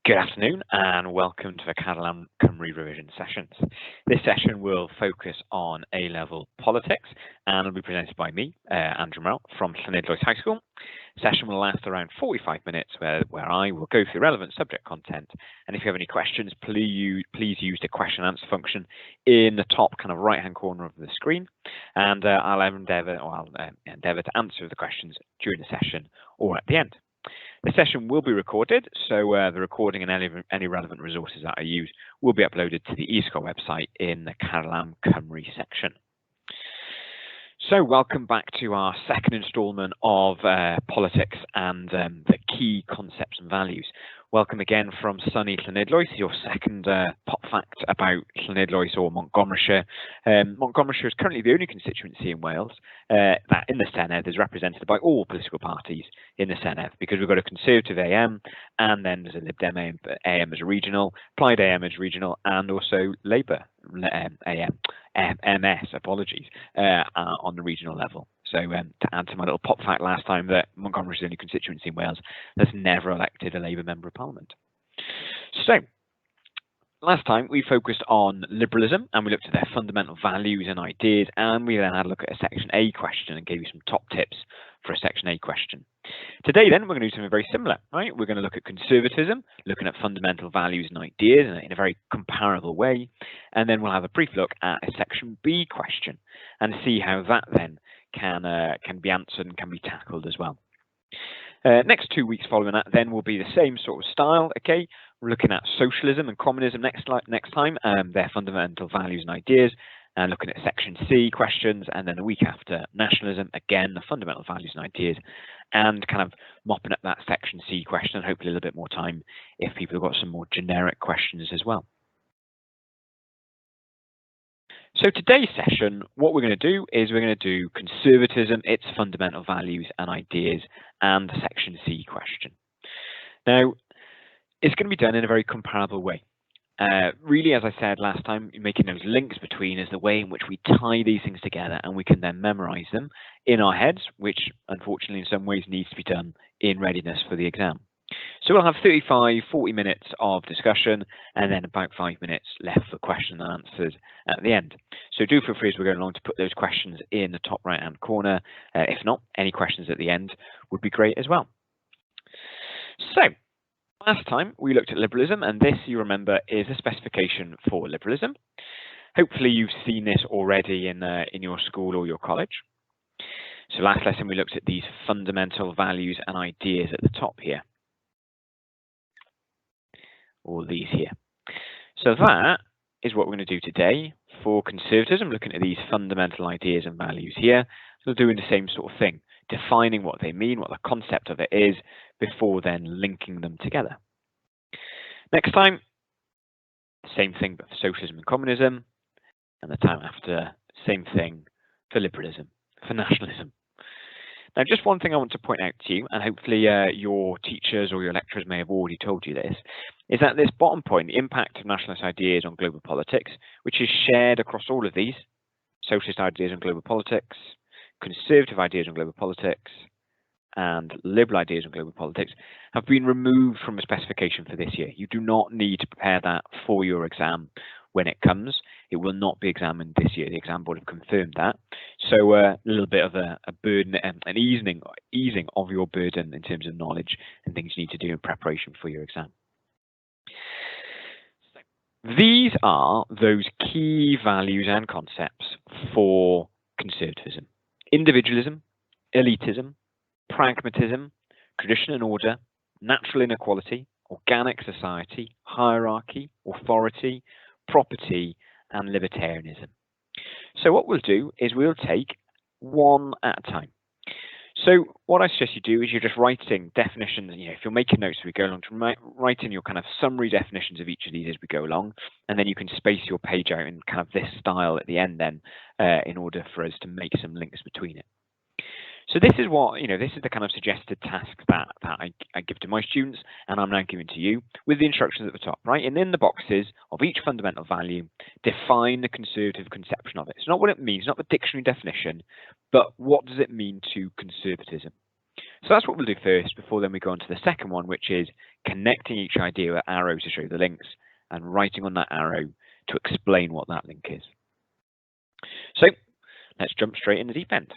Good afternoon and welcome to the Catalan Cymru revision sessions. This session will focus on A-level politics and will be presented by me, Andrew Merrill from Llanidloes High School. The session will last around 45 minutes where I will go through relevant subject content, and if you have any questions, please use the question and answer function in the top kind of right hand corner of the screen, and I'll endeavour to answer the questions during the session or at the end. The session will be recorded, so the recording and any relevant resources that I use will be uploaded to the e-sgol website in the Catalan Cymru section. So welcome back to our second instalment of politics and the key concepts and values. Welcome again from sunny Llanidloes, your second pop fact about Llanidloes or Montgomeryshire. Montgomeryshire is currently the only constituency in Wales that in the Senedd is represented by all political parties in the Senedd, because we've got a Conservative AM and then there's a Lib Dem AM as a regional, Plaid AM as regional, and also Labour AM, MS, apologies, on the regional level. So to add to my little pop fact last time, that Montgomery is the only constituency in Wales that's never elected a Labour Member of Parliament. So last time we focused on liberalism and we looked at their fundamental values and ideas, and we then had a look at a Section A question and gave you some top tips for a Section A question. Today then we're going to do something very similar, right? We're going to look at conservatism, looking at fundamental values and ideas in a very comparable way, and then we'll have a brief look at a Section B question and see how that then can be answered and can be tackled as well. Next 2 weeks following that then will be the same sort of style. Okay, we're looking at socialism and communism next time, their fundamental values and ideas, and looking at Section C questions, and then the week after nationalism, again the fundamental values and ideas, and kind of mopping up that Section C question, and hopefully a little bit more time if people have got some more generic questions as well. So today's session, what we're going to do is we're going to do conservatism, its fundamental values and ideas, and the Section C question. Now, it's going to be done in a very comparable way. Really, as I said last time, making those links between is the way in which we tie these things together, and we can then memorize them in our heads, which unfortunately in some ways needs to be done in readiness for the exam. So we'll have 35-40 minutes of discussion and then about 5 minutes left for questions and answers at the end. So do feel free as we're going along to put those questions in the top right hand corner. If not, any questions at the end would be great as well. So last time we looked at liberalism, and this, you remember, is a specification for liberalism. Hopefully you've seen this already in your school or your college. So last lesson we looked at these fundamental values and ideas at the top here. All these here. So that is what we're going to do today for conservatism, looking at these fundamental ideas and values here. So doing the same sort of thing, defining what they mean, what the concept of it is, before then linking them together. Next time, same thing but for socialism and communism, and the time after, same thing for liberalism, for nationalism. Now, just one thing I want to point out to you, and hopefully your teachers or your lecturers may have already told you this, is that this bottom point, the impact of nationalist ideas on global politics, which is shared across all of these, socialist ideas on global politics, conservative ideas on global politics, and liberal ideas on global politics, have been removed from the specification for this year. You do not need to prepare that for your exam when it comes. It will not be examined this year. The exam board have confirmed that. So a little bit of a burden, an easing of your burden in terms of knowledge and things you need to do in preparation for your exam. So these are those key values and concepts for conservatism: individualism, elitism, pragmatism, tradition and order, natural inequality, organic society, hierarchy, authority, property, and libertarianism. So what we'll do is we'll take one at a time. So what I suggest you do is you're just writing definitions, and if you're making notes as we go along, to write in your kind of summary definitions of each of these as we go along, and then you can space your page out in kind of this style at the end then, in order for us to make some links between it. So this is what, this is the kind of suggested task that I give to my students, and I'm now giving to you with the instructions at the top, right? And in the boxes of each fundamental value, define the conservative conception of it. It's not what it means, not the dictionary definition, but what does it mean to conservatism? So that's what we'll do first, before then we go on to the second one, which is connecting each idea with arrows to show the links and writing on that arrow to explain what that link is. So let's jump straight in the deep end.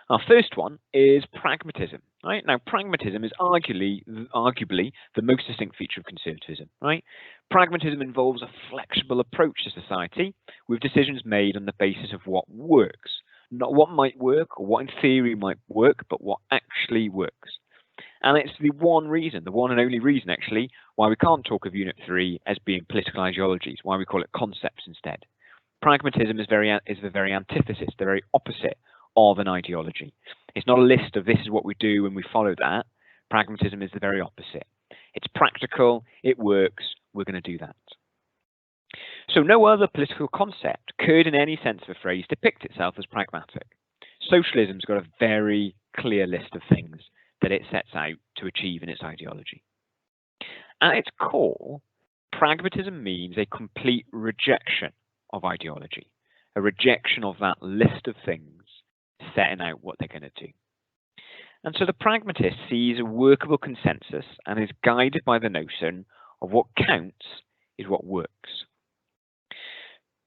Our first one is pragmatism. Right? Now, pragmatism is arguably the most distinct feature of conservatism. Right? Pragmatism involves a flexible approach to society with decisions made on the basis of what works. Not what might work or what in theory might work, but what actually works. And it's the one and only reason actually, why we can't talk of Unit 3 as being political ideologies, why we call it concepts instead. Pragmatism is the very antithesis, the very opposite of an ideology. It's not a list of this is what we do and we follow that. Pragmatism is the very opposite. It's practical, it works, we're going to do that. So no other political concept could, in any sense of the phrase, depict itself as pragmatic. Socialism's got a very clear list of things that it sets out to achieve in its ideology. At its core, pragmatism means a complete rejection of ideology, a rejection of that list of things setting out what they're going to do. And so the pragmatist sees a workable consensus and is guided by the notion of what counts is what works.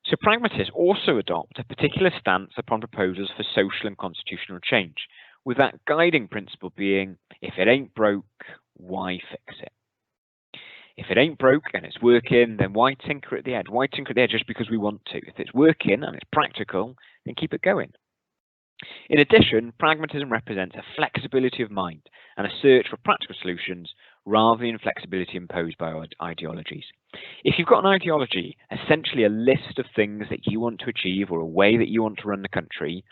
So pragmatists also adopt a particular stance upon proposals for social and constitutional change, with that guiding principle being, if it ain't broke, why fix it? If it ain't broke and it's working, then why tinker at the edge? Why tinker at the edge just because we want to? If it's working and it's practical, then keep it going. In addition, pragmatism represents a flexibility of mind and a search for practical solutions rather than flexibility imposed by ideologies. If you've got an ideology, essentially a list of things that you want to achieve or a way that you want to run the country,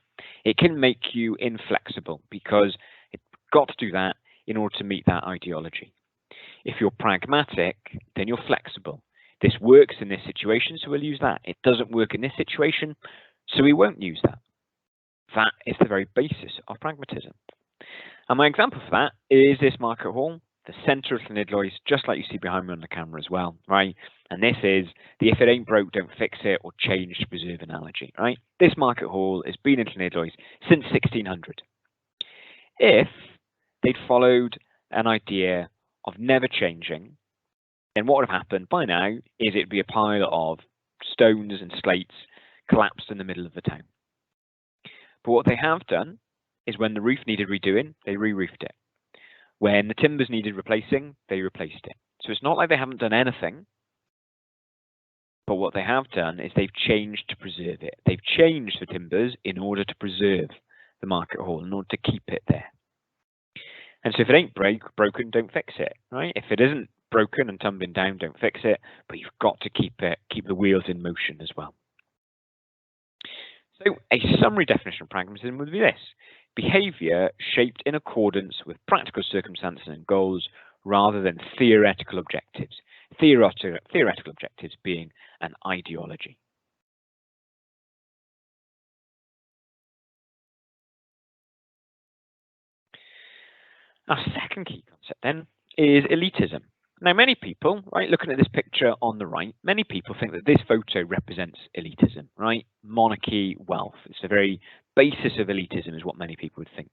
it can make you inflexible because you've got to do that in order to meet that ideology. If you're pragmatic, then you're flexible. This works in this situation, so we'll use that. It doesn't work in this situation, so we won't use that. That is the very basis of pragmatism. And my example for that is this market hall, the centre of Llanidloes, just like you see behind me on the camera as well, right? And this is the if it ain't broke, don't fix it, or change to preserve analogy, right? This market hall has been in Llanidloes since 1600. If they'd followed an idea of never changing, then what would have happened by now is it'd be a pile of stones and slates collapsed in the middle of the town. But what they have done is when the roof needed redoing, they re-roofed it. When the timbers needed replacing, they replaced it. So it's not like they haven't done anything, but what they have done is they've changed to preserve it. They've changed the timbers in order to preserve the market hall, in order to keep it there. And so if it ain't broken, don't fix it, right? If it isn't broken and tumbling down, don't fix it, but you've got to keep the wheels in motion as well. So a summary definition of pragmatism would be this: behavior shaped in accordance with practical circumstances and goals rather than theoretical objectives. Theoretical objectives being an ideology. Our second key concept then is elitism. Now, many people, right, looking at this picture on the right, many people think that this photo represents elitism, right? Monarchy, wealth. It's the very basis of elitism is what many people would think.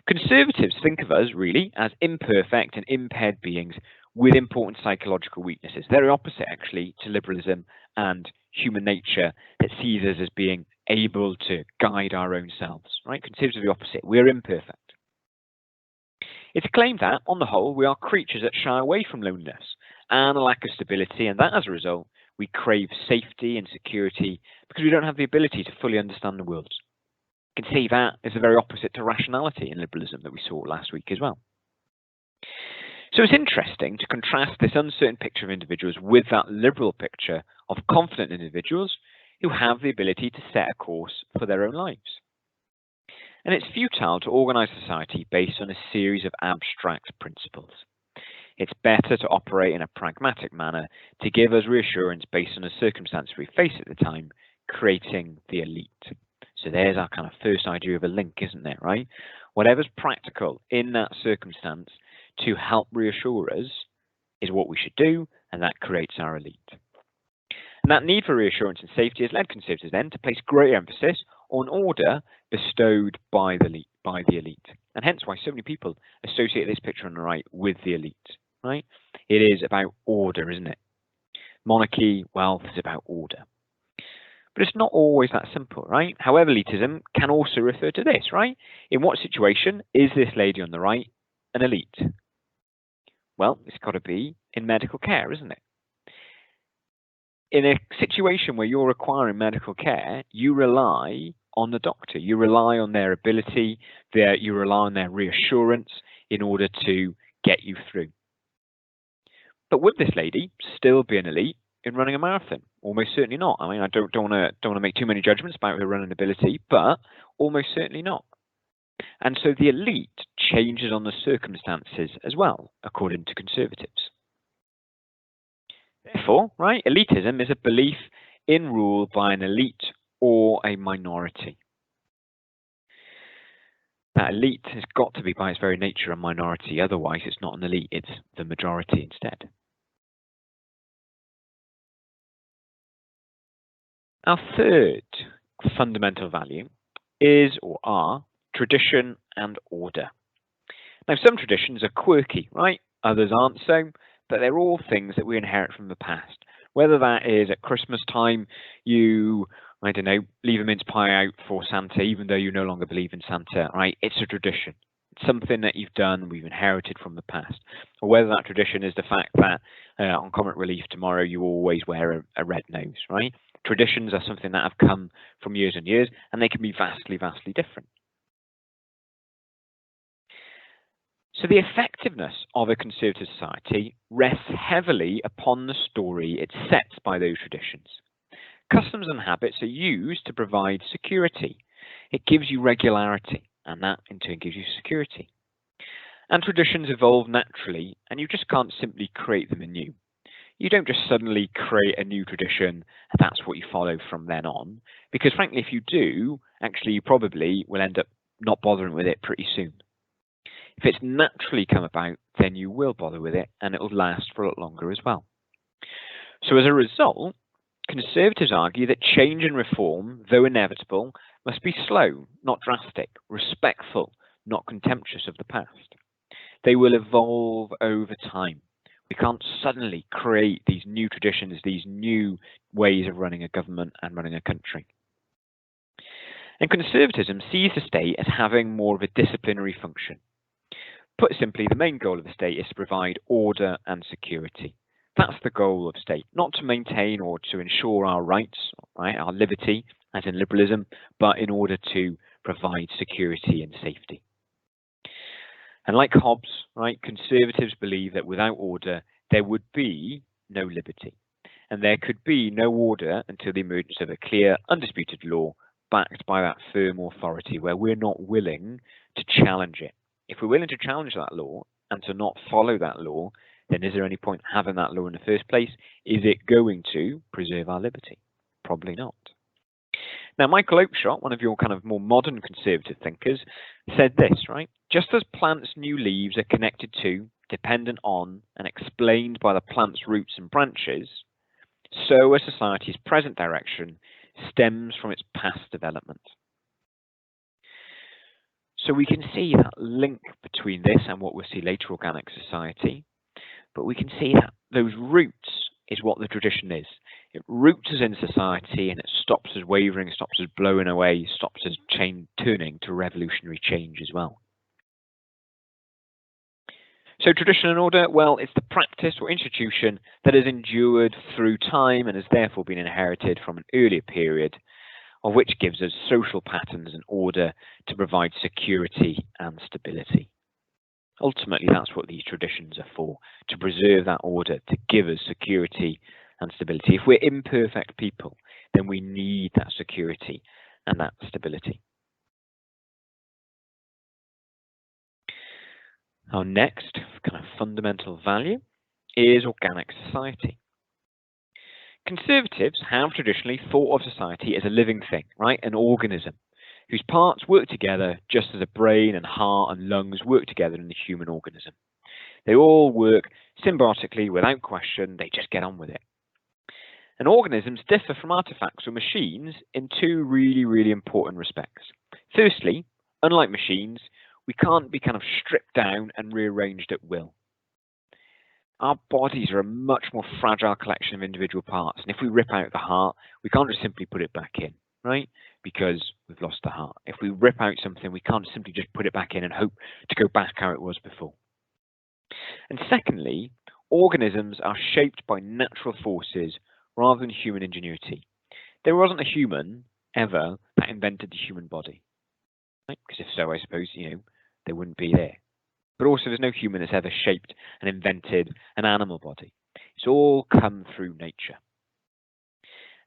Conservatives think of us really as imperfect and impaired beings with important psychological weaknesses. They're the opposite actually to liberalism and human nature that sees us as being able to guide our own selves, right? Conservatives are the opposite. We're imperfect. It's claimed that, on the whole, we are creatures that shy away from loneliness and a lack of stability, and that as a result, we crave safety and security because we don't have the ability to fully understand the world. You can see that is the very opposite to rationality in liberalism that we saw last week as well. So it's interesting to contrast this uncertain picture of individuals with that liberal picture of confident individuals who have the ability to set a course for their own lives. And it's futile to organize society based on a series of abstract principles. It's better to operate in a pragmatic manner to give us reassurance based on the circumstances we face at the time, creating the elite. So there's our kind of first idea of a link, isn't there, right? Whatever's practical in that circumstance to help reassure us is what we should do, and that creates our elite. And that need for reassurance and safety has led conservatives then to place great emphasis on order bestowed by the elite. And hence why so many people associate this picture on the right with the elite, right? It is about order, isn't it? Monarchy, wealth is about order. But it's not always that simple, right? However, elitism can also refer to this, right? In what situation is this lady on the right an elite? Well, it's got to be in medical care, isn't it? In a situation where you're requiring medical care, you rely on the doctor. You rely on their ability, you rely on their reassurance in order to get you through. But would this lady still be an elite in running a marathon? Almost certainly not. I mean, I don't want to make too many judgments about her running ability, but almost certainly not. And so the elite changes on the circumstances as well, according to conservatives. Therefore, right, elitism is a belief in rule by an elite or a minority. That elite has got to be, by its very nature, a minority. Otherwise, it's not an elite, it's the majority instead. Our third fundamental value is, or are, tradition and order. Now, some traditions are quirky, right? Others aren't so, but they're all things that we inherit from the past. Whether that is at Christmas time, you, I don't know, leave a mince pie out for Santa, even though you no longer believe in Santa, right? It's a tradition. It's something that you've done, we've inherited from the past. Or whether that tradition is the fact that on comic relief tomorrow, you always wear a red nose, right? Traditions are something that have come from years and years, and they can be vastly, vastly different. So the effectiveness of a conservative society rests heavily upon the story it sets by those traditions. Customs and habits are used to provide security. It gives you regularity, and that in turn gives you security. And traditions evolve naturally, and you just can't simply create them anew. You don't just suddenly create a new tradition and that's what you follow from then on, because frankly, if you do, actually you probably will end up not bothering with it pretty soon. If it's naturally come about, then you will bother with it and it will last for a lot longer as well. So as a result, conservatives argue that change and reform, though inevitable, must be slow, not drastic, respectful, not contemptuous of the past. They will evolve over time. We can't suddenly create these new traditions, these new ways of running a government and running a country. And conservatism sees the state as having more of a disciplinary function. Put simply, the main goal of the state is to provide order and security. That's the goal of state, not to maintain or to ensure our rights, right, our liberty, as in liberalism, but in order to provide security and safety. And like Hobbs, right, conservatives believe that without order, there would be no liberty. And there could be no order until the emergence of a clear, undisputed law backed by that firm authority where we're not willing to challenge it. If we're willing to challenge that law and to not follow that law, then is there any point having that law in the first place? Is it going to preserve our liberty? Probably not. Now, Michael Oakeshott, one of your kind of more modern conservative thinkers, said this, right? Just as plants' new leaves are connected to, dependent on, and explained by the plant's roots and branches, so a society's present direction stems from its past development. So we can see that link between this and what we'll see later, organic society, but we can see that those roots is what the tradition is. It roots us in society and it stops us wavering, stops us blowing away, stops us turning to revolutionary change as well. So tradition and order, well, it's the practice or institution that has endured through time and has therefore been inherited from an earlier period, of which gives us social patterns and order to provide security and stability. Ultimately, that's what these traditions are for, to preserve that order, to give us security and stability. If we're imperfect people, then we need that security and that stability. Our next kind of fundamental value is organic society. Conservatives have traditionally thought of society as a living thing, right? An organism whose parts work together just as a brain and heart and lungs work together in the human organism. They all work symbiotically without question, they just get on with it. And organisms differ from artifacts or machines in two really, really important respects. Firstly, unlike machines, We can't be kind of stripped down and rearranged at will. Our bodies are a much more fragile collection of individual parts, and if we rip out the heart, we can't just simply put it back in, right? Because we've lost the heart. If we rip out something, we can't simply just put it back in and hope to go back how it was before. And secondly, organisms are shaped by natural forces rather than human ingenuity. There wasn't a human ever that invented the human body, right? Because if so, I suppose, they wouldn't be there. But also, there's no human that's ever shaped and invented an animal body. It's all come through nature.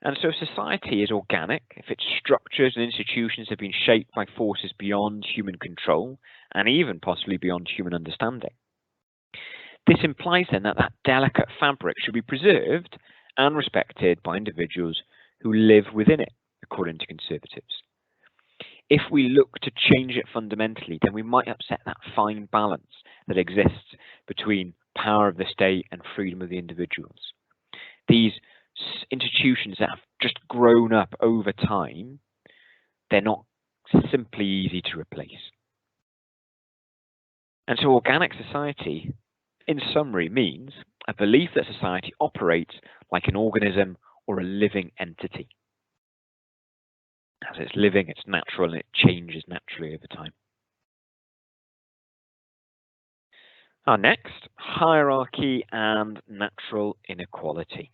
And so society is organic if its structures and institutions have been shaped by forces beyond human control and even possibly beyond human understanding. This implies then that that delicate fabric should be preserved and respected by individuals who live within it, according to conservatives. If we look to change it fundamentally, then we might upset that fine balance that exists between power of the state and freedom of the individuals. These institutions that have just grown up over time, they're not simply easy to replace. And so organic society, in summary, means a belief that society operates like an organism or a living entity. As it's living, it's natural, and it changes naturally over time. Next, hierarchy and natural inequality.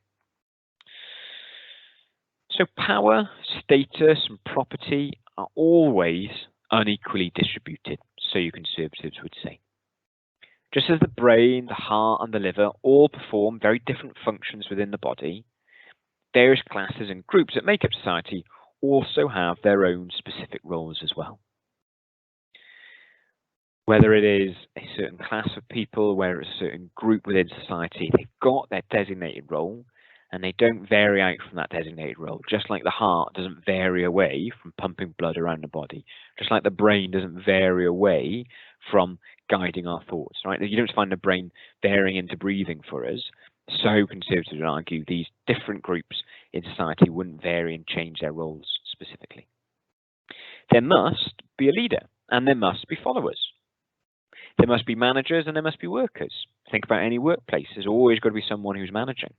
So power, status, and property are always unequally distributed, so you conservatives would say. Just as the brain, the heart, and the liver all perform very different functions within the body, various classes and groups that make up society also have their own specific roles as well. Whether it is a certain class of people, whether it's a certain group within society, they've got their designated role and they don't vary out from that designated role, just like the heart doesn't vary away from pumping blood around the body, just like the brain doesn't vary away from guiding our thoughts, right? You don't find the brain varying into breathing for us. So conservatives would argue these different groups in society wouldn't vary and change their roles specifically. There must be a leader and there must be followers. There must be managers and there must be workers. Think about any workplace. There's always got to be someone who's managing.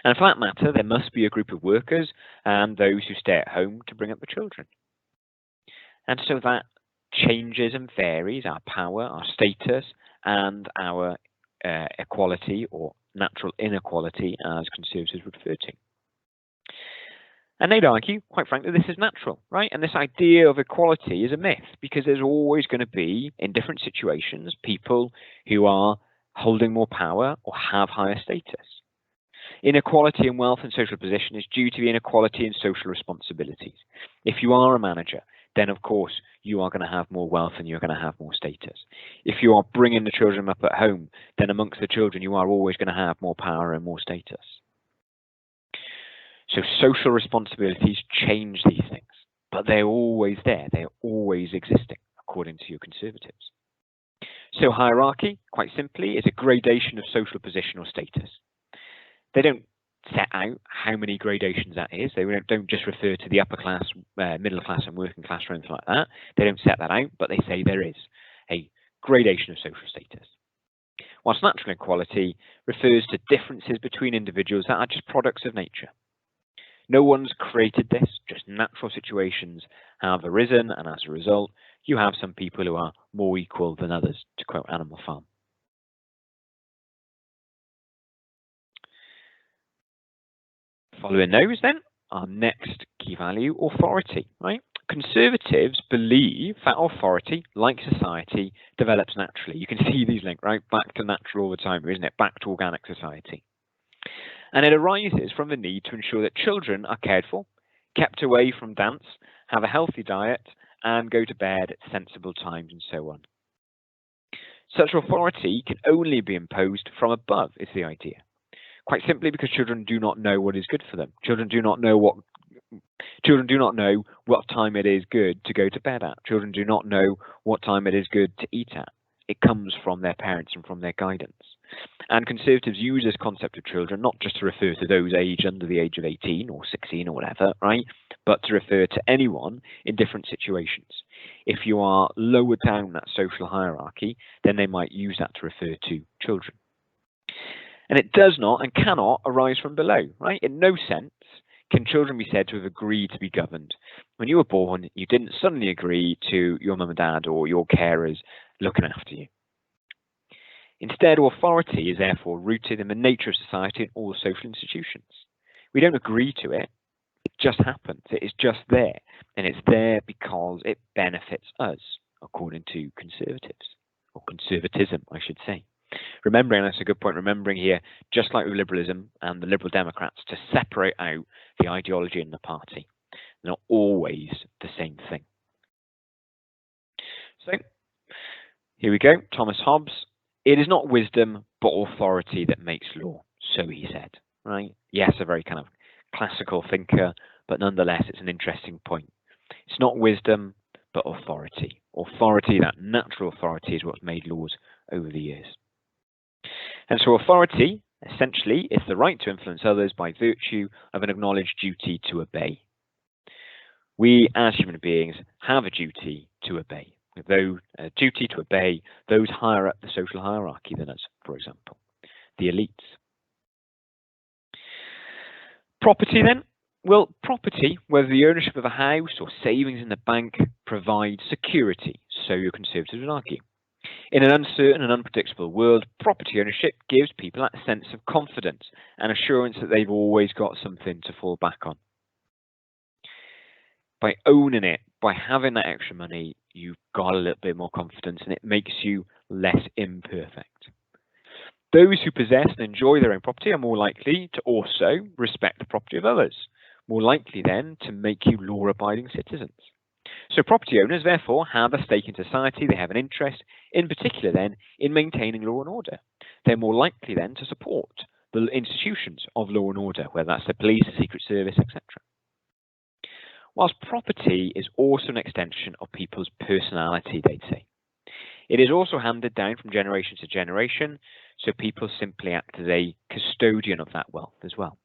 And for that matter, there must be a group of workers and those who stay at home to bring up the children. And so that changes and varies our power, our status, and our equality or natural inequality, as conservatives would refer to. And they'd argue, quite frankly, this is natural, right? And this idea of equality is a myth because there's always going to be, in different situations, people who are holding more power or have higher status. Inequality in wealth and social position is due to the inequality in social responsibilities. If you are a manager, then of course you are going to have more wealth and you're going to have more status. If you are bringing the children up at home, then amongst the children you are always going to have more power and more status. So social responsibilities change these things, but they're always there. They're always existing, according to your conservatives. So hierarchy, quite simply, is a gradation of social position or status. They don't set out how many gradations that is. They don't just refer to the upper class, middle class, and working class or anything like that. They don't set that out, but they say there is a gradation of social status. Whilst natural equality refers to differences between individuals that are just products of nature. No one's created this, just natural situations have arisen, and as a result, you have some people who are more equal than others, to quote Animal Farm. Following those then, our next key value, authority, right? Conservatives believe that authority, like society, develops naturally. You can see these links, right? Back to natural all the time, isn't it? Back to organic society. And it arises from the need to ensure that children are cared for, kept away from dance, have a healthy diet, and go to bed at sensible times and so on. Such authority can only be imposed from above, is the idea. Quite simply because children do not know what is good for them. Children do not know what time it is good to go to bed at. Children do not know what time it is good to eat at. It comes from their parents and from their guidance. And conservatives use this concept of children not just to refer to those aged under the age of 18 or 16 or whatever, right? But to refer to anyone in different situations. If you are lower down that social hierarchy, then they might use that to refer to children. And it does not and cannot arise from below, right? In no sense can children be said to have agreed to be governed. When you were born, you didn't suddenly agree to your mum and dad or your carers looking after you. Instead, authority is therefore rooted in the nature of society and all social institutions. We don't agree to it. It just happens. It is just there. And it's there because it benefits us, according to conservatives, or conservatism, I should say. Remembering, that's a good point, remembering here, just like with liberalism and the Liberal Democrats, to separate out the ideology and the party. They're not always the same thing. So, here we go, Thomas Hobbes. It is not wisdom, but authority that makes law, so he said, right? Yes, a very kind of classical thinker, but nonetheless, it's an interesting point. It's not wisdom, but authority. Authority, that natural authority, is what's made laws over the years. And so authority, essentially, is the right to influence others by virtue of an acknowledged duty to obey. We, as human beings, have a duty to obey. Though a duty to obey those higher up the social hierarchy than us, for example, the elites. Property then? Well, property, whether the ownership of a house or savings in the bank, provides security, so your conservatives would argue. In an uncertain and unpredictable world, property ownership gives people that sense of confidence and assurance that they've always got something to fall back on. By owning it, by having that extra money, you've got a little bit more confidence and it makes you less imperfect. Those who possess and enjoy their own property are more likely to also respect the property of others, more likely then to make you law-abiding citizens. So property owners, therefore, have a stake in society. They have an interest, in particular then, in maintaining law and order. They're more likely then to support the institutions of law and order, whether that's the police, the Secret Service, etc. Whilst property is also an extension of people's personality, they'd say. It is also handed down from generation to generation, so people simply act as a custodian of that wealth as well.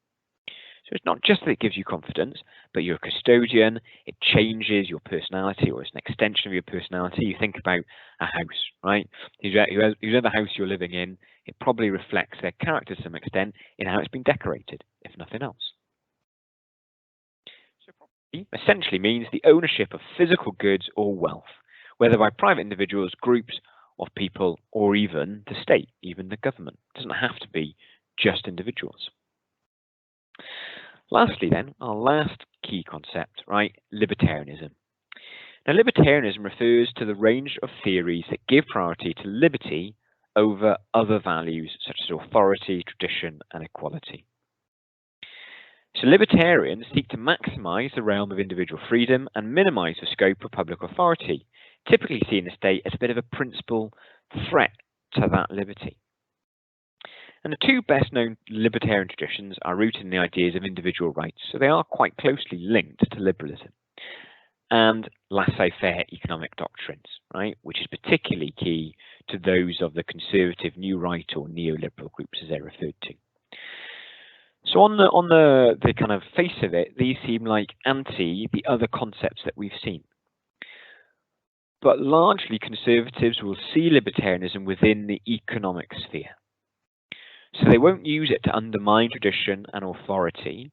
So it's not just that it gives you confidence, but you're a custodian, it changes your personality, or it's an extension of your personality. You think about a house, right? Whoever house you're living in, it probably reflects their character to some extent in how it's been decorated, if nothing else. So property essentially means the ownership of physical goods or wealth, whether by private individuals, groups of people, or even the state, even the government. It doesn't have to be just individuals. Lastly then, our last key concept, right, libertarianism. Now libertarianism refers to the range of theories that give priority to liberty over other values such as authority, tradition, and equality. So libertarians seek to maximize the realm of individual freedom and minimize the scope of public authority, typically seeing the state as a bit of a principal threat to that liberty. And the two best known libertarian traditions are rooted in the ideas of individual rights, so they are quite closely linked to liberalism, and laissez-faire economic doctrines, right, which is particularly key to those of the conservative new right or neoliberal groups as they're referred to. So on the kind of face of it, these seem like anti the other concepts that we've seen. But largely conservatives will see libertarianism within the economic sphere. So they won't use it to undermine tradition and authority,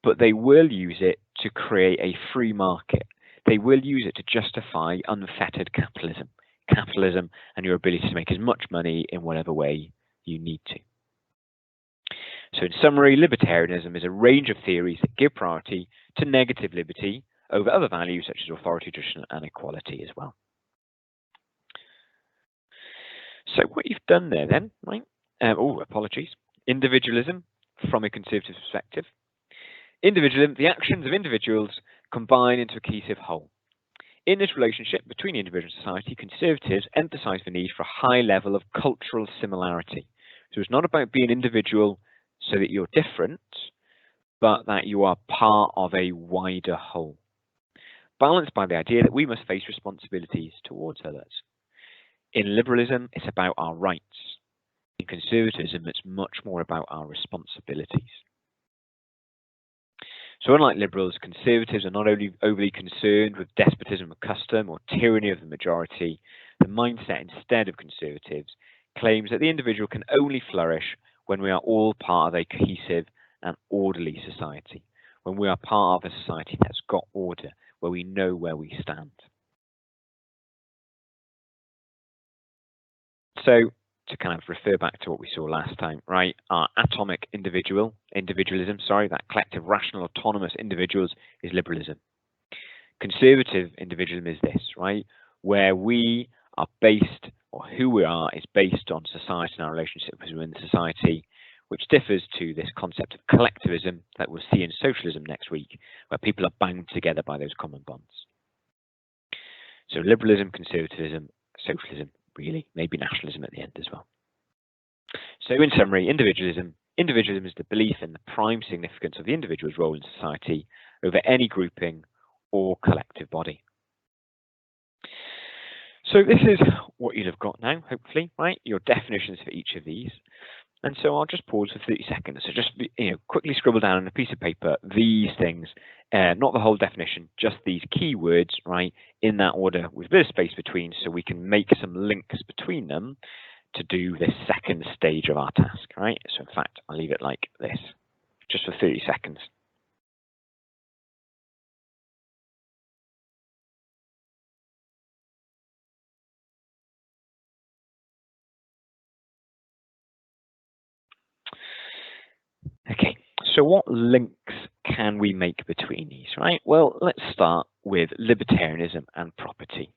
but they will use it to create a free market. They will use it to justify unfettered capitalism and your ability to make as much money in whatever way you need to. So in summary, libertarianism is a range of theories that give priority to negative liberty over other values such as authority, tradition, and equality as well. So what you've done there then, right? Apologies. Individualism from a conservative perspective. Individualism, the actions of individuals combine into a cohesive whole. In this relationship between the individual and society, conservatives emphasize the need for a high level of cultural similarity. So it's not about being individual so that you're different, but that you are part of a wider whole. Balanced by the idea that we must face responsibilities towards others. In liberalism, it's about our rights. In conservatism, it's much more about our responsibilities. So unlike liberals, conservatives are not only overly concerned with despotism of custom or tyranny of the majority. The mindset instead of conservatives claims that the individual can only flourish when we are all part of a cohesive and orderly society, when we are part of a society that's got order, where we know where we stand. So to kind of refer back to what we saw last time, right? Our atomic individualism, that collective, rational, autonomous individuals is liberalism. Conservative individualism is this, right? Where we are based, or who we are is based on society and our relationship within society, which differs to this concept of collectivism that we'll see in socialism next week, where people are bound together by those common bonds. So liberalism, conservatism, socialism, really, maybe nationalism at the end as well. So in summary, individualism is the belief in the prime significance of the individual's role in society over any grouping or collective body. So this is what you'll have got now, hopefully, right? Your definitions for each of these. And so I'll just pause for 30 seconds. So just quickly scribble down on a piece of paper these things, not the whole definition, just these key words, right, in that order with a bit of space between, so we can make some links between them to do this second stage of our task, right? So in fact, I'll leave it like this, just for 30 seconds. Okay, so what links can we make between these, right? Well, let's start with libertarianism and property,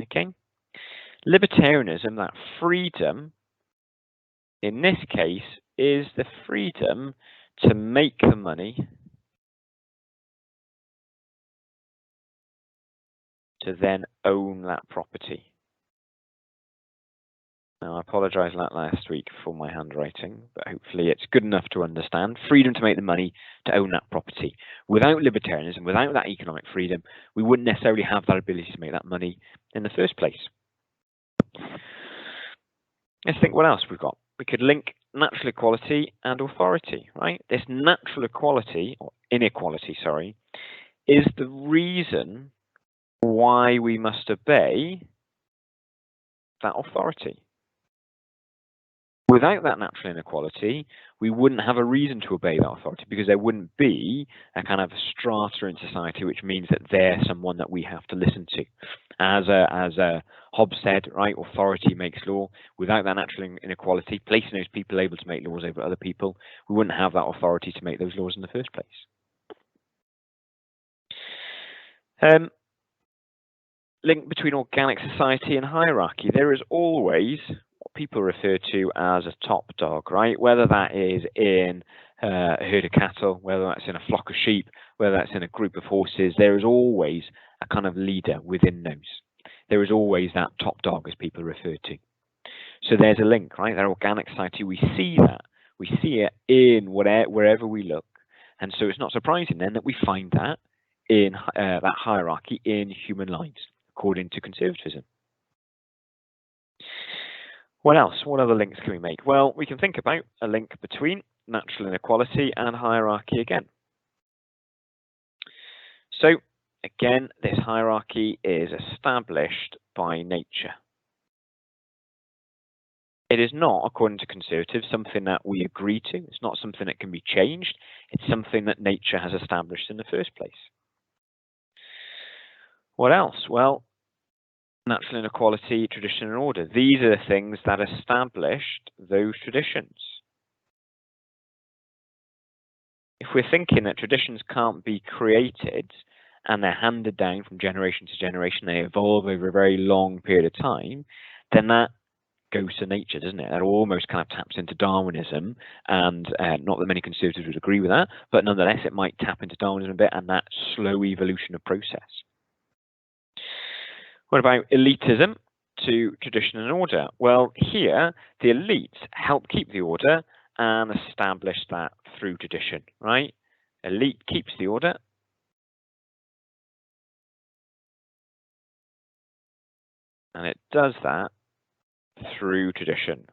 okay? Libertarianism, that freedom, in this case, is the freedom to make the money to then own that property. Now, I apologize for that last week for my handwriting, but hopefully it's good enough to understand. Freedom to make the money to own that property. Without libertarianism, without that economic freedom, we wouldn't necessarily have that ability to make that money in the first place. Let's think what else we've got. We could link natural equality and authority, right? This natural equality, or inequality, sorry, is the reason why we must obey that authority. Without that natural inequality, we wouldn't have a reason to obey that authority, because there wouldn't be a kind of strata in society, which means that they're someone that we have to listen to. As Hobbs said, right, authority makes law. Without that natural inequality, placing those people able to make laws over other people, we wouldn't have that authority to make those laws in the first place. Link between organic society and hierarchy. There is always what people refer to as a top dog, right? Whether that is in a herd of cattle, whether that's in a flock of sheep, whether that's in a group of horses, there is always a kind of leader within those. There is always that top dog, as people refer to. So there's a link, right? That organic society, we see that. We see it in wherever we look. And so it's not surprising then that we find that in that hierarchy in human lives, according to conservatism. What else? What other links can we make? Well, we can think about a link between natural inequality and hierarchy again. So again, this hierarchy is established by nature. It is not, according to conservatives, something that we agree to. It's not something that can be changed. It's something that nature has established in the first place. What else? Well, natural inequality, tradition, and order. These are the things that established those traditions. If we're thinking that traditions can't be created and they're handed down from generation to generation, they evolve over a very long period of time, then that goes to nature, doesn't it? That almost kind of taps into Darwinism, and not that many conservatives would agree with that, but nonetheless it might tap into Darwinism a bit and that slow evolution of process. What about elitism to tradition and order? Well, here the elites help keep the order and establish that through tradition, right? Elite keeps the order. And it does that through tradition.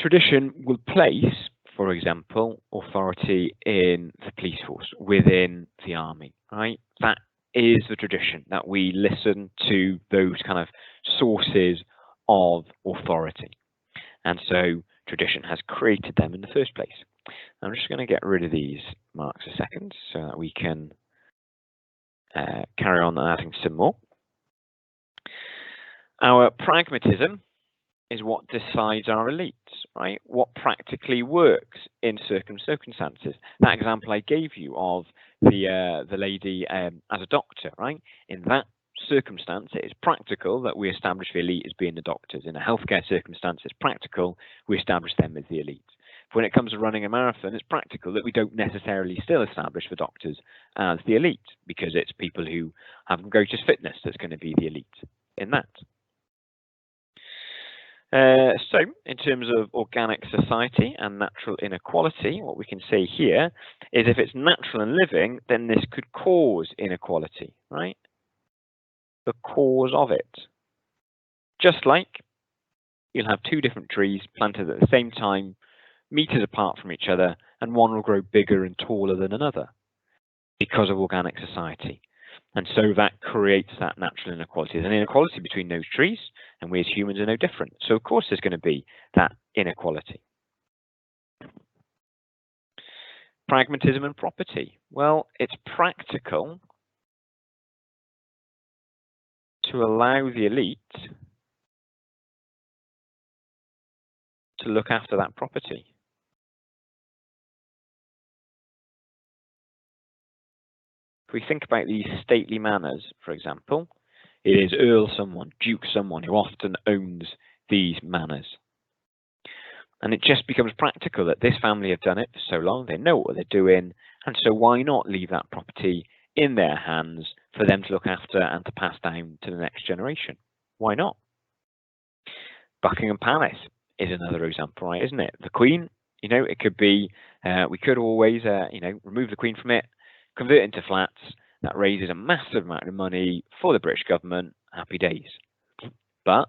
Tradition will place, for example, authority in the police force, within the army, right? That is the tradition, that we listen to those kind of sources of authority. And so tradition has created them in the first place. I'm just going to get rid of these marks a second so that we can carry on adding some more. Our pragmatism is what decides our elites, right? What practically works in certain circumstances. That example I gave you of the lady as a doctor, right? In that circumstance, it is practical that we establish the elite as being the doctors. In a healthcare circumstance, it's practical we establish them as the elite. When it comes to running a marathon, it's practical that we don't necessarily still establish the doctors as the elite, because it's people who have the greatest fitness that's going to be the elite in that. So, in terms of organic society and natural inequality, what we can say here is if it's natural and living, then this could cause inequality, right? The cause of it. Just like you'll have two different trees planted at the same time, meters apart from each other, and one will grow bigger and taller than another because of organic society. And so that creates that natural inequality. There's an inequality between those trees, and we as humans are no different. So of course there's going to be that inequality. Pragmatism and property. Well, it's practical to allow the elite to look after that property. If we think about these stately manors, for example, it is Earl someone, Duke someone who often owns these manors. And it just becomes practical that this family have done it for so long, they know what they're doing, and so why not leave that property in their hands for them to look after and to pass down to the next generation? Why not? Buckingham Palace is another example, right, isn't it? The Queen, you know, it could be, we could always, you know, remove the Queen from it, convert it into flats. That raises a massive amount of money for the British government. Happy days. But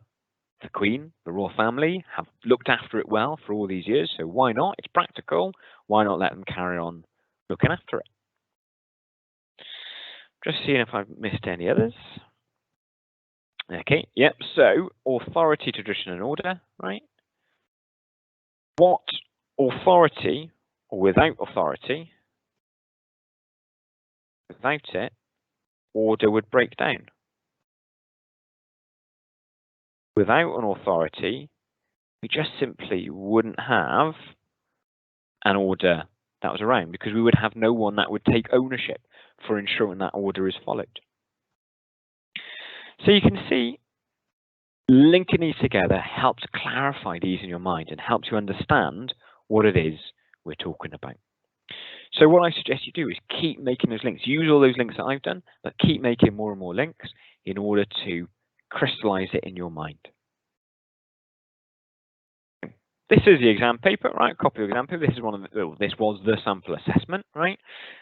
the Queen, the royal family, have looked after it well for all these years, so why not? It's practical. Why not let them carry on looking after it? Just seeing if I've missed any others. Okay, yep, so authority, tradition, and order, right? What authority, or without authority, without it, order would break down. Without an authority, we just simply wouldn't have an order that was around, because we would have no one that would take ownership for ensuring that order is followed. So you can see linking these together helps clarify these in your mind and helps you understand what it is we're talking about. So what I suggest you do is keep making those links. Use all those links that I've done, but keep making more and more links in order to crystallize it in your mind. This is the exam paper, right? Copy of the exam paper. This is this was the sample assessment, right?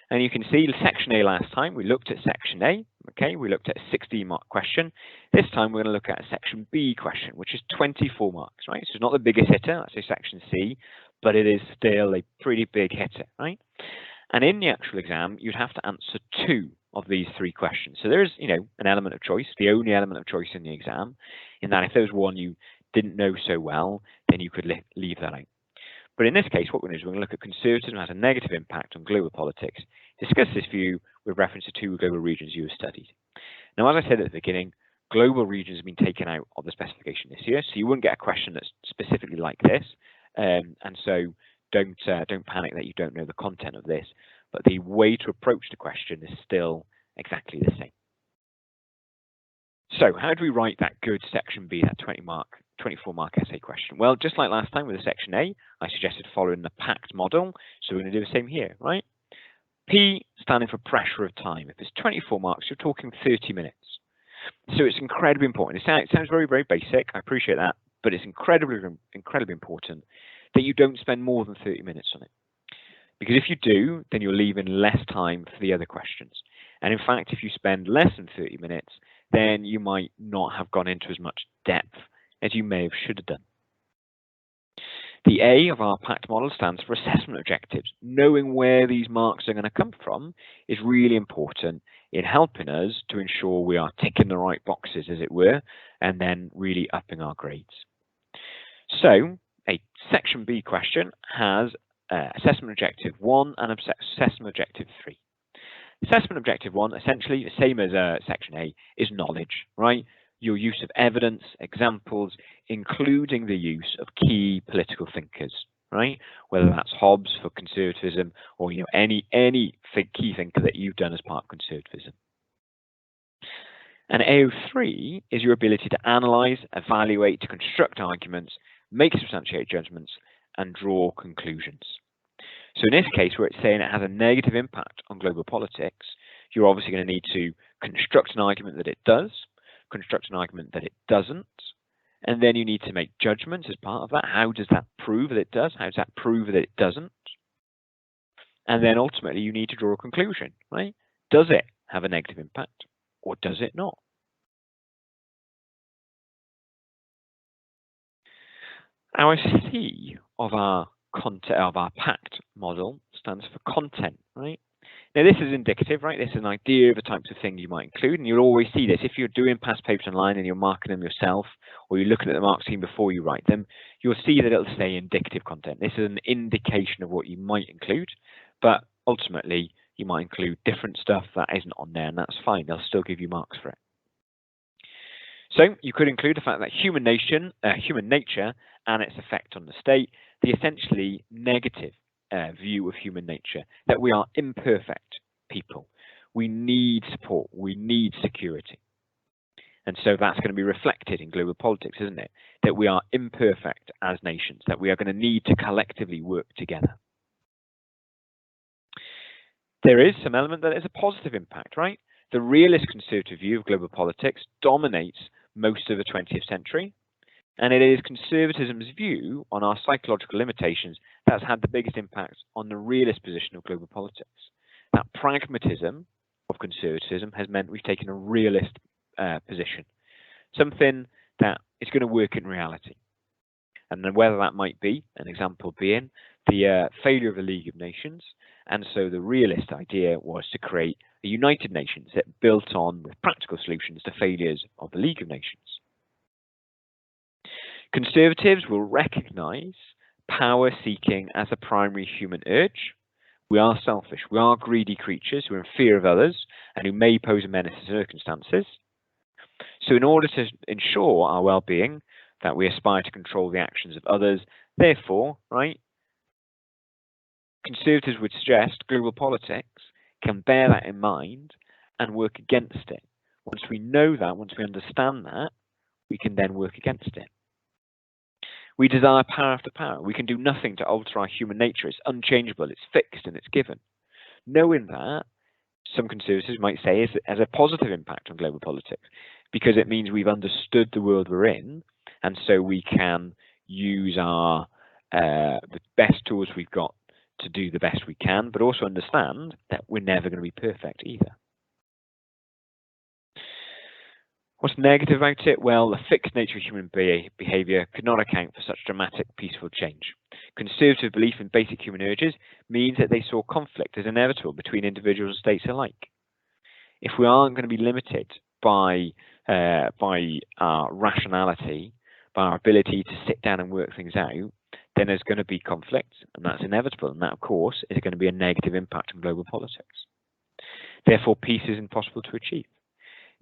And you can see section A last time we looked at section A. Okay, we looked at a 16-mark question. This time we're going to look at a section B question, which is 24 marks, right? So it's not the biggest hitter, that's a section C, but it is still a pretty big hitter, right? And in the actual exam, you'd have to answer 2 of these 3 questions. So there's, you know, an element of choice, the only element of choice in the exam, in that if there was one you didn't know so well, then you could leave that out. But in this case, what we're going to do is we're going to look at conservatism has a negative impact on global politics, discuss this view with reference to 2 global regions you have studied. Now, as I said at the beginning, global regions have been taken out of the specification this year, so you wouldn't get a question that's specifically like this, and so don't panic that you don't know the content of this, but the way to approach the question is still exactly the same. So how do we write that good section B, that 24-mark essay question? Well, just like last time with the section A, I suggested following the packed model. So we're going to do the same here, right? P standing for pressure of time. If it's 24 marks, you're talking 30 minutes. So it's incredibly important. It sounds very, very basic. I appreciate that, but it's incredibly important that you don't spend more than 30 minutes on it. Because if you do, then you're leaving less time for the other questions. And in fact, if you spend less than 30 minutes, then you might not have gone into as much depth as you may have should have done. The A of our PACT model stands for assessment objectives. Knowing where these marks are going to come from is really important in helping us to ensure we are ticking the right boxes, as it were, and then really upping our grades. So a section B question has assessment objective 1 and assessment objective 3. Assessment objective 1, essentially the same as section A, is knowledge, right? Your use of evidence, examples, including the use of key political thinkers, right? Whether that's Hobbs for conservatism or any key thinker that you've done as part of conservatism. And AO3 is your ability to analyze, evaluate, to construct arguments, make substantiated judgments, and draw conclusions. So in this case, where it's saying it has a negative impact on global politics, you're obviously going to need to construct an argument that it does, construct an argument that it doesn't, and then you need to make judgments as part of that. How does that prove that it does? How does that prove that it doesn't? And then ultimately you need to draw a conclusion, right? Does it have a negative impact or does it not? Our C of our PACT model stands for content, right? Now this is indicative, right? This is an idea of the types of things you might include, and you'll always see this. If you're doing past papers online and you're marking them yourself, or you're looking at the mark scheme before you write them, you'll see that it'll say indicative content. This is an indication of what you might include, but ultimately you might include different stuff that isn't on there, and that's fine. They'll still give you marks for it. So you could include the fact that human nature and its effect on the state, the essentially negative view of human nature, that we are imperfect people. We need support, we need security. And so that's going to be reflected in global politics, isn't it? That we are imperfect as nations, that we are going to need to collectively work together. There is some element that is a positive impact, right? The realist conservative view of global politics dominates most of the 20th century, and it is conservatism's view on our psychological limitations that's had the biggest impact on the realist position of global politics. That pragmatism of conservatism has meant we've taken a realist position, something that is going to work in reality. And then whether that might be, an example being, the failure of the League of Nations, and so the realist idea was to create a United Nations that built on with practical solutions to failures of the League of Nations. Conservatives will recognize power seeking as a primary human urge. We are selfish, we are greedy creatures who are in fear of others and who may pose a menace to circumstances. So in order to ensure our well-being, that we aspire to control the actions of others, therefore, right, conservatives would suggest global politics can bear that in mind and work against it. Once we know that, once we understand that, we can then work against it. We desire power after power. We can do nothing to alter our human nature. It's unchangeable, it's fixed, and it's given. Knowing that, some conservatives might say has a positive impact on global politics, because it means we've understood the world we're in, and so we can use our the best tools we've got to do the best we can, but also understand that we're never going to be perfect either. What's negative about it? Well, the fixed nature of human behavior could not account for such dramatic, peaceful change. Conservative belief in basic human urges means that they saw conflict as inevitable between individuals and states alike. If we aren't going to be limited by our rationality, by our ability to sit down and work things out, then there's going to be conflict, and that's inevitable. And that, of course, is going to be a negative impact on global politics. Therefore, peace is impossible to achieve.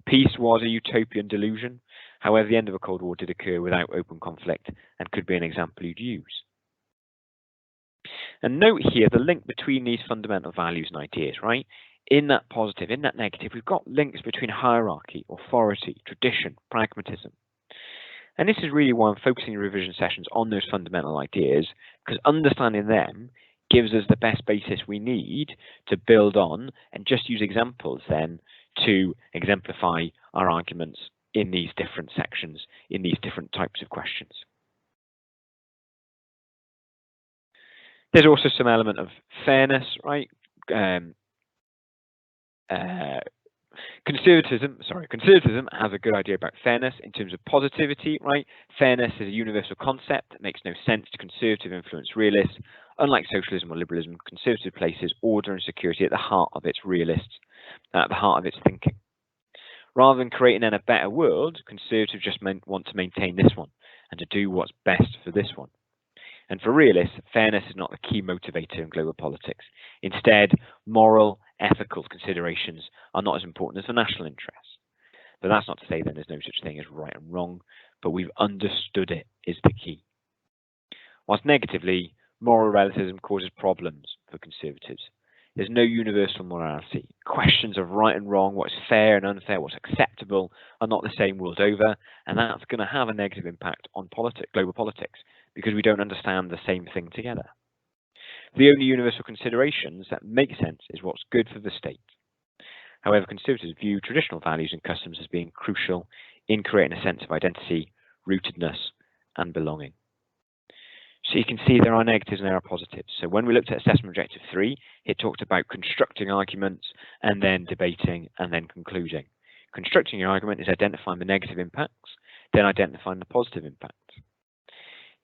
Peace was a utopian delusion. However, the end of a Cold War did occur without open conflict and could be an example you'd use. And note here the link between these fundamental values and ideas, right? In that positive, in that negative, we've got links between hierarchy, authority, tradition, pragmatism. And this is really why I'm focusing in revision sessions on those fundamental ideas, because understanding them gives us the best basis we need to build on and just use examples then to exemplify our arguments in these different sections, in these different types of questions. There's also some element of fairness, right? Conservatism has a good idea about fairness in terms of positivity, right? Fairness is a universal concept that makes no sense to conservative influence realists. Unlike socialism or liberalism, conservative places order and security at the heart of its at the heart of its thinking. Rather than creating a better world, conservatives just want to maintain this one and to do what's best for this one. And for realists, fairness is not the key motivator in global politics. Instead, moral, ethical considerations are not as important as the national interest. But that's not to say then there's no such thing as right and wrong, but we've understood it is the key. Whilst negatively, moral relativism causes problems for conservatives. There's no universal morality. Questions of right and wrong, what's fair and unfair, what's acceptable are not the same world over, and that's going to have a negative impact on global politics because we don't understand the same thing together. The only universal considerations that make sense is what's good for the state. However, conservatives view traditional values and customs as being crucial in creating a sense of identity, rootedness, and belonging. So you can see there are negatives and there are positives. So when we looked at assessment objective 3, it talked about constructing arguments and then debating and then concluding. Constructing your argument is identifying the negative impacts, then identifying the positive impacts.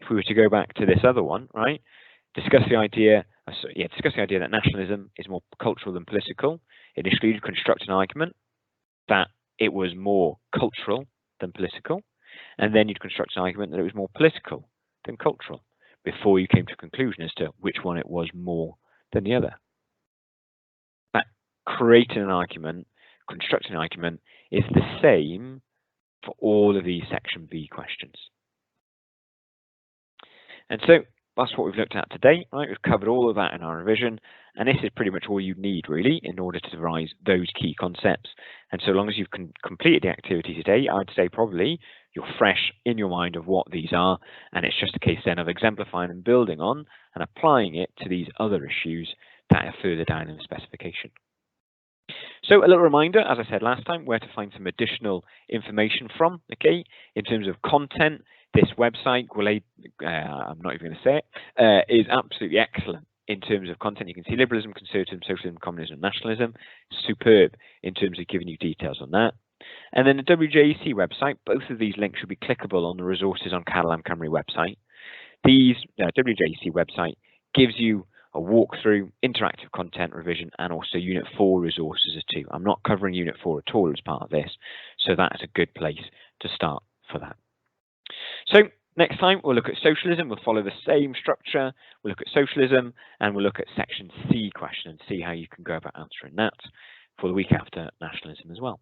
If we were to go back to this other one, right, discuss the idea that nationalism is more cultural than political. Initially, you'd construct an argument that it was more cultural than political, and then you'd construct an argument that it was more political than cultural, before you came to a conclusion as to which one it was more than the other. That creating an argument, constructing an argument, is the same for all of these section B questions. And so that's what we've looked at today, right? We've covered all of that in our revision, and this is pretty much all you need really in order to devise those key concepts. And so long as you've completed the activity today, I'd say probably you're fresh in your mind of what these are, and it's just a case then of exemplifying and building on and applying it to these other issues that are further down in the specification. So a little reminder, as I said last time, where to find some additional information from, okay, in terms of content. This website, I'm not even going to say it, is absolutely excellent in terms of content. You can see liberalism, conservatism, socialism, communism, nationalism. Superb in terms of giving you details on that. And then the WJEC website, both of these links should be clickable on the resources on Catalan Cymru website. The WJEC website gives you a walkthrough, interactive content revision, and also Unit 4 resources too. I'm not covering Unit 4 at all as part of this, so that's a good place to start for that. So next time we'll look at socialism. We'll follow the same structure. We'll look at socialism, and we'll look at section C question and see how you can go about answering that for the week after nationalism as well.